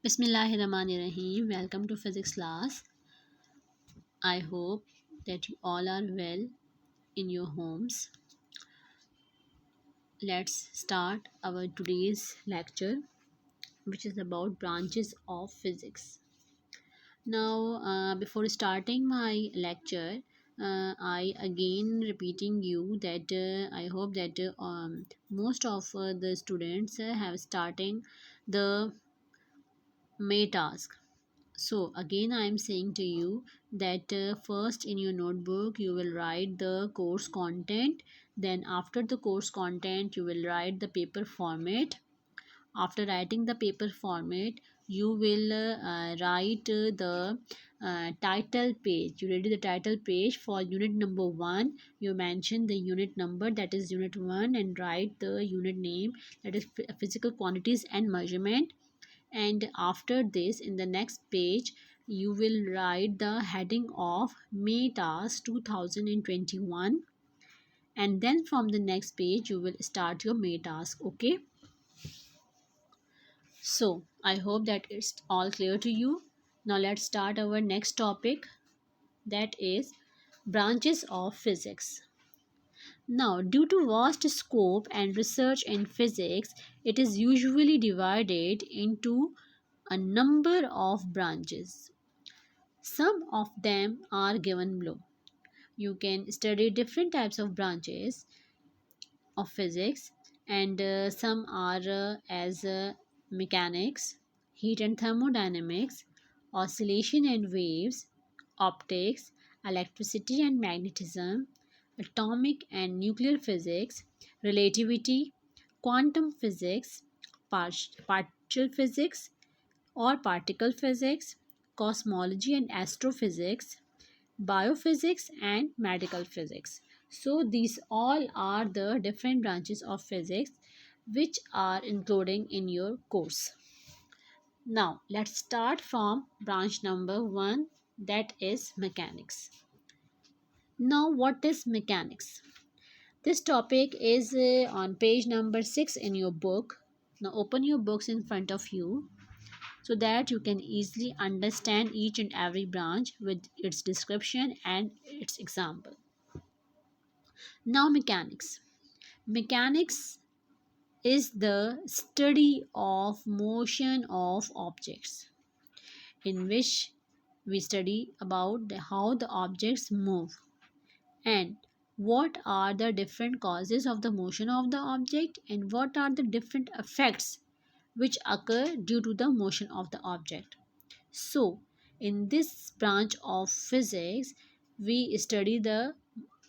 Bismillahirrahmanirrahim. Welcome to physics class. I hope that you all are well in your homes. Let's start our today's lecture, which is about branches of physics. Now, before starting my lecture, I again repeating you that I hope that most of the students have starting the May task. So again I am saying to you that first in your notebook you will write the course content, then after the course content you will write the paper format. After writing the paper format you will write the title page. You read the title page for unit number 1. You mention the unit number, that is unit 1, and write the unit name, that is physical quantities and measurement. And after this, in the next page you will write the heading of May task 2021, and then from the next page you will start your May task. Okay, so I hope that it's all clear to you. Now let's start our next topic, that is branches of physics. Now, due to vast scope and research in physics, it is usually divided into a number of branches. Some of them are given below. You can study different types of branches of physics, and some are as mechanics, heat and thermodynamics, oscillation and waves, optics, electricity and magnetism, atomic and nuclear physics, relativity, quantum physics, partial physics or particle physics, cosmology and astrophysics, biophysics, and medical physics. So these all are the different branches of physics which are including in your course. Now let's start from branch number 1, that is mechanics. Now what is mechanics? This topic is on page number 6 in your book. Now open your books in front of you so that you can easily understand each and every branch with its description and its example. Now, mechanics. Mechanics is the study of motion of objects, in which we study about how the objects move and what are the different causes of the motion of the object and what are the different effects which occur due to the motion of the object. So, in this branch of physics, we study the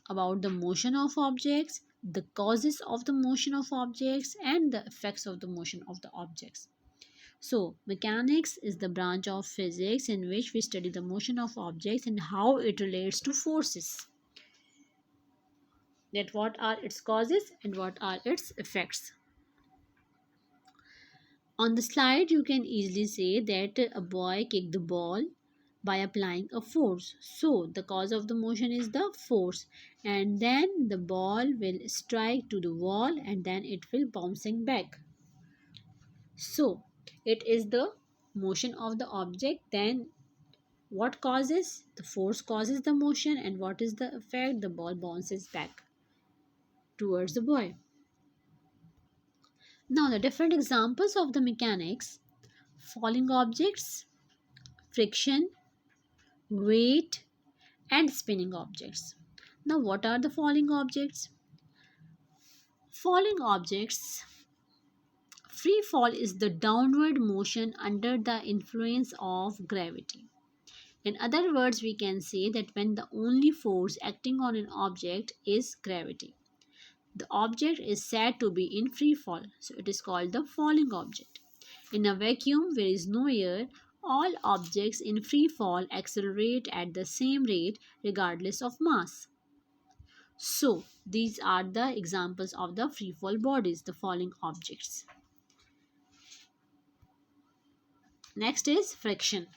about the motion of objects, the causes of the motion of objects, and the effects of the motion of the objects. So, mechanics is the branch of physics in which we study the motion of objects and how it relates to forces. That what are its causes and what are its effects. On the slide, you can easily say that a boy kicked the ball by applying a force. So, the cause of the motion is the force, and then the ball will strike to the wall and then it will bouncing back. So, it is the motion of the object. Then, what causes? The force causes the motion, and what is the effect? The ball bounces back towards the boy. Now, the different examples of the mechanics: falling objects, friction, weight, and spinning objects. Now, what are the falling objects? Falling objects, free fall is the downward motion under the influence of gravity. In other words, we can say that when the only force acting on an object is gravity, the object is said to be in free fall. So, it is called the falling object. In a vacuum where is no air, all objects in free fall accelerate at the same rate regardless of mass. So, these are the examples of the free fall bodies, the falling objects. Next is friction.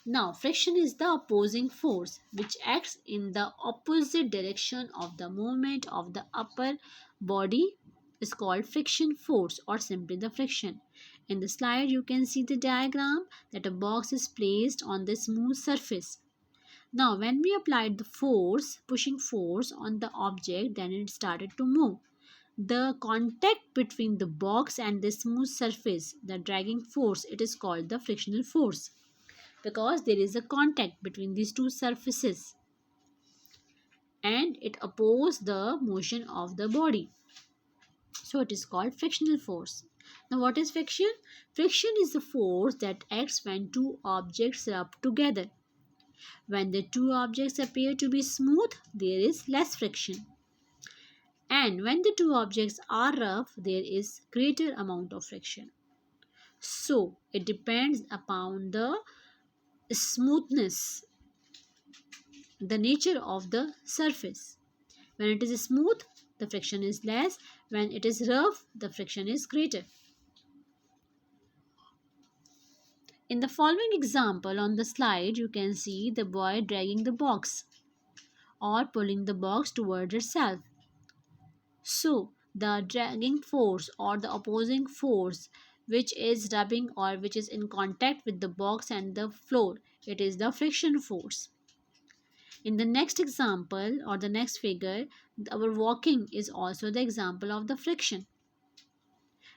Now, friction is the opposing force which acts in the opposite direction of the movement of the upper body, is called friction force or simply the friction. In the slide, you can see the diagram that a box is placed on the smooth surface. Now, when we applied the force, pushing force on the object, then it started to move. The contact between the box and the smooth surface, the dragging force, it is called the frictional force because there is a contact between these two surfaces and it opposes the motion of the body. So it is called frictional force. Now what is friction? Friction is the force that acts when two objects rub together. When the two objects appear to be smooth, there is less friction. And when the two objects are rough, there is greater amount of friction. So it depends upon the smoothness, the nature of the surface. When it is smooth, the friction is less. When it is rough, the friction is greater. In the following example on the slide, you can see the boy dragging the box or pulling the box towards itself. So, the dragging force or the opposing force which is rubbing or which is in contact with the box and the floor, it is the friction force. In the next example or the next figure, our walking is also the example of the friction.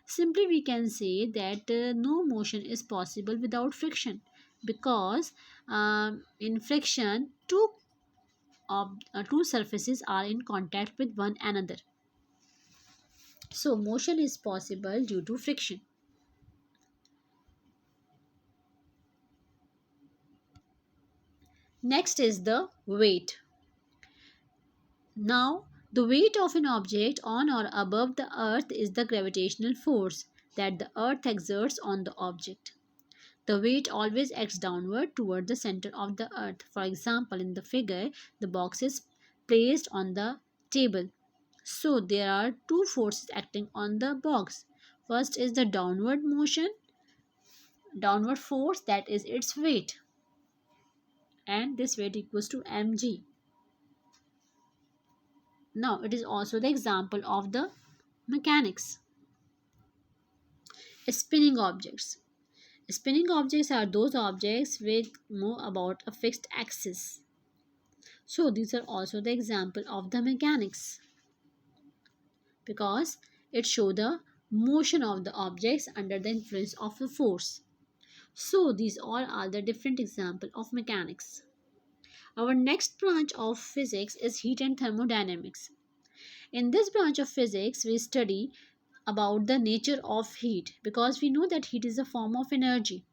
Simply we can say that no motion is possible without friction because in friction two surfaces are in contact with one another. So motion is possible due to friction. Next is the weight. Now, the weight of an object on or above the earth is the gravitational force that the earth exerts on the object. The weight always acts downward toward the center of the earth. For example, in the figure, the box is placed on the table. So, there are two forces acting on the box. First is the downward force, that is its weight. And this weight equals to mg. Now, it is also the example of the mechanics. Spinning objects. Spinning objects are those objects which move about a fixed axis. So these are also the example of the mechanics because it shows the motion of the objects under the influence of a force. So these all are the different example of mechanics. Our next branch of physics is heat and thermodynamics. In this branch of physics, we study about the nature of heat because we know that heat is a form of energy.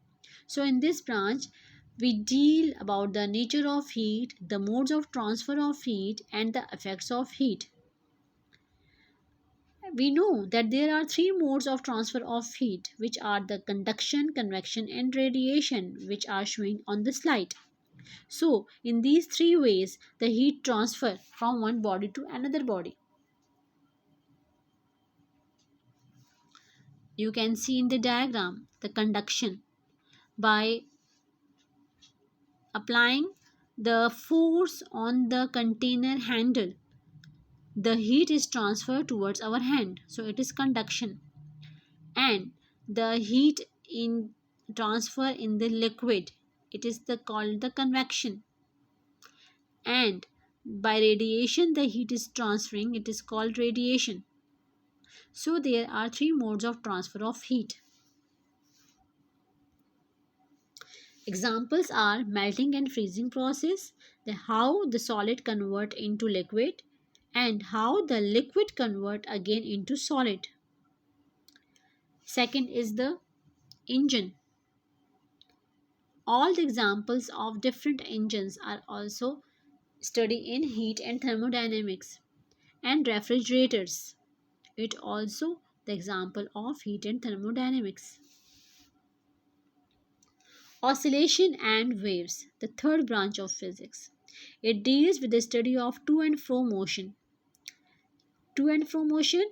So in this branch, we deal about the nature of heat, the modes of transfer of heat, and the effects of heat. We know that there are three modes of transfer of heat, which are the conduction, convection, and radiation, which are showing on the slide. So, in these three ways, the heat transfer from one body to another body. You can see in the diagram the conduction by applying the force on the container handle, the heat is transferred towards our hand, so it is conduction. And the heat in transfer in the liquid, it is called the convection. And by radiation the heat is transferring, it is called radiation. So there are three modes of transfer of heat. Examples are melting and freezing process, how the solid convert into liquid, and how the liquid convert again into solid. Second is the engine. All the examples of different engines are also studied in heat and thermodynamics. And refrigerators, it also the example of heat and thermodynamics. Oscillation and waves, the third branch of physics. It deals with the study of to and fro motion. To and fro motion,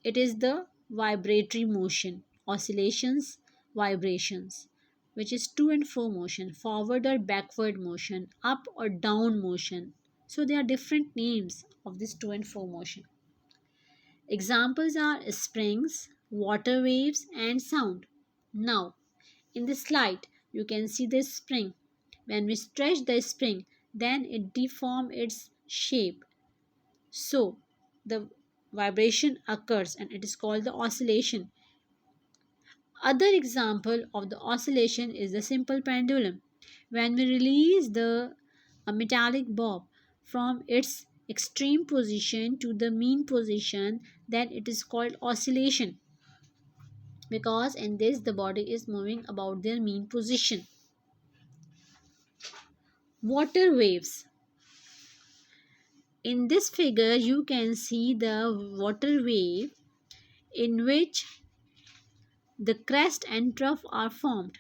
it is the vibratory motion, oscillations, vibrations, which is to and fro motion, forward or backward motion, up or down motion. So there are different names of this to and fro motion. Examples are springs, water waves, and sound. Now, in this slide, you can see the spring. When we stretch the spring, then it deforms its shape. So, the vibration occurs and it is called the oscillation. Other example of the oscillation is the simple pendulum. When we release the a metallic bob from its extreme position to the mean position, then it is called oscillation, because in this the body is moving about their mean position. Water waves. In this figure you can see the water wave in which the crest and trough are formed.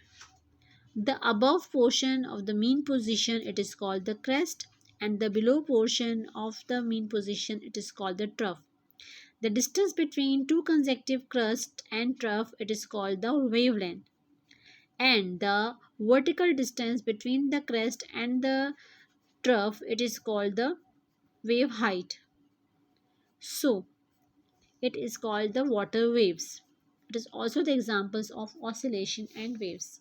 The above portion of the mean position it is called the crest, and the below portion of the mean position it is called the trough. The distance between two consecutive crest and trough it is called the wavelength, and the vertical distance between the crest and the trough it is called the wave height. So it is called the water waves. It is also the examples of oscillation and waves.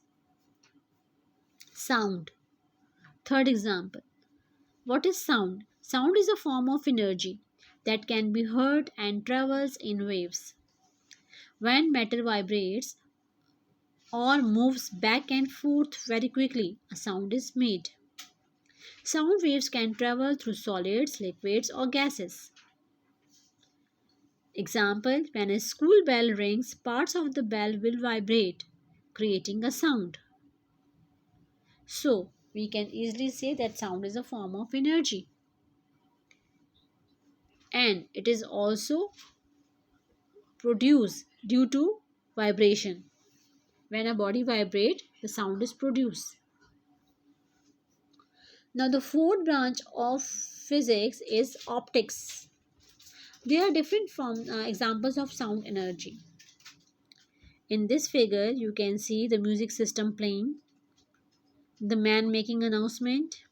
Sound. Third example. What is sound? Sound is a form of energy that can be heard and travels in waves. When matter vibrates or moves back and forth very quickly, a sound is made. Sound waves can travel through solids, liquids, or gases. Example, when a school bell rings, parts of the bell will vibrate, creating a sound. So, we can easily say that sound is a form of energy, and it is also produced due to vibration. When a body vibrates, the sound is produced. Now, the fourth branch of physics is optics. There are different examples of sound energy. In this figure, you can see the music system playing, the man making announcement,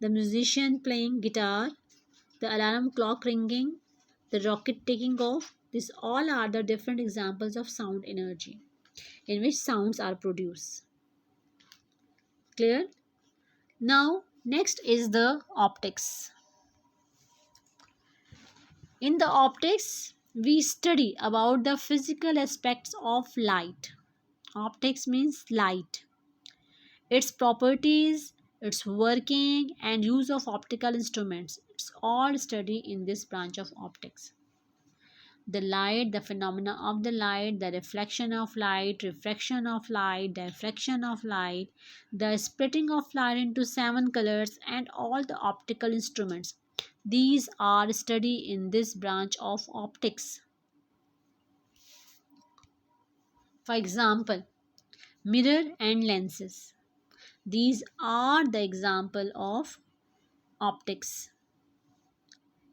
the musician playing guitar, the alarm clock ringing, the rocket taking off. These all are the different examples of sound energy in which sounds are produced. Clear? Now, next is the optics. In the optics, we study about the physical aspects of light. Optics means light, its properties, its working, and use of optical instruments. It's all studied in this branch of optics. The light, the phenomena of the light, the reflection of light, refraction of light, diffraction of light, the splitting of light into seven colors, and all the optical instruments. These are studied in this branch of optics. For example, mirror and lenses. These are the example of optics.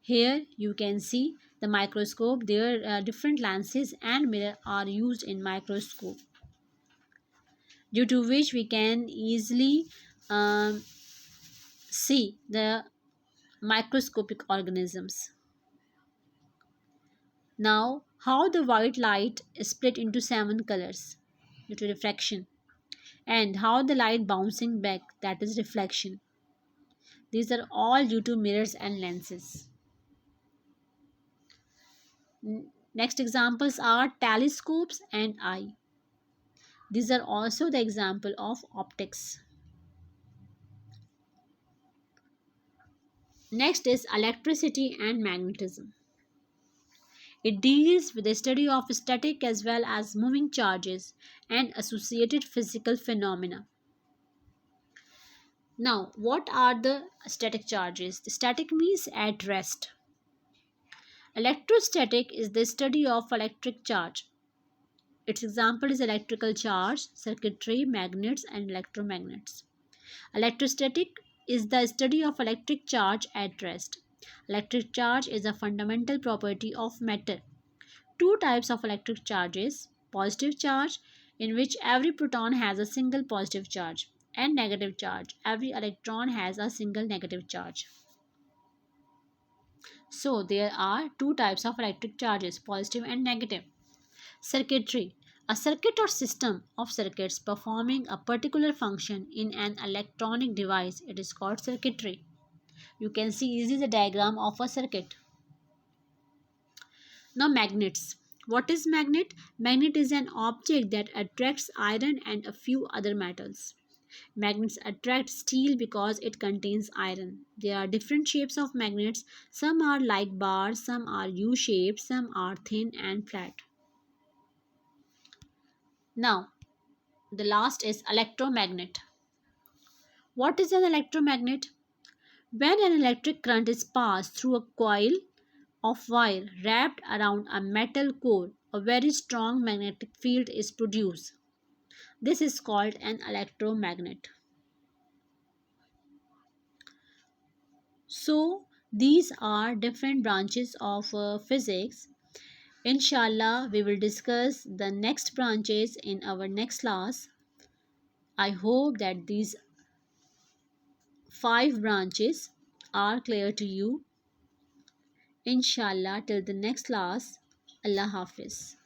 Here you can see the microscope. There are different lenses and mirror are used in microscope, due to which we can easily see the microscopic organisms. Now, how the white light is split into seven colors due to refraction, and how the light bouncing back, that is reflection. These are all due to mirrors and lenses. Next examples are telescopes and eye. These are also the example of optics. Next is electricity and magnetism. It deals with the study of static as well as moving charges and associated physical phenomena. Now, what are the static charges? The static means at rest. Electrostatic is the study of electric charge. Its example is electrical charge, circuitry, magnets, and electromagnets. Electrostatic is the study of electric charge at rest. Electric charge is a fundamental property of matter. Two types of electric charges: positive charge, in which every proton has a single positive charge, and negative charge, every electron has a single negative charge. So, there are two types of electric charges, positive and negative. Circuitry. A circuit or system of circuits performing a particular function in an electronic device, it is called circuitry. You can see easily the diagram of a circuit. Now magnets. What is magnet? Magnet is an object that attracts iron and a few other metals. Magnets attract steel because it contains iron. There are different shapes of magnets. Some are like bars, some are U-shaped, some are thin and flat. Now, the last is electromagnet. What is an electromagnet? When an electric current is passed through a coil of wire wrapped around a metal core, a very strong magnetic field is produced. This is called an electromagnet. So, these are different branches of physics. Inshallah, we will discuss the next branches in our next class. I hope that these five branches are clear to you. Inshallah, till the next class, Allah Hafiz.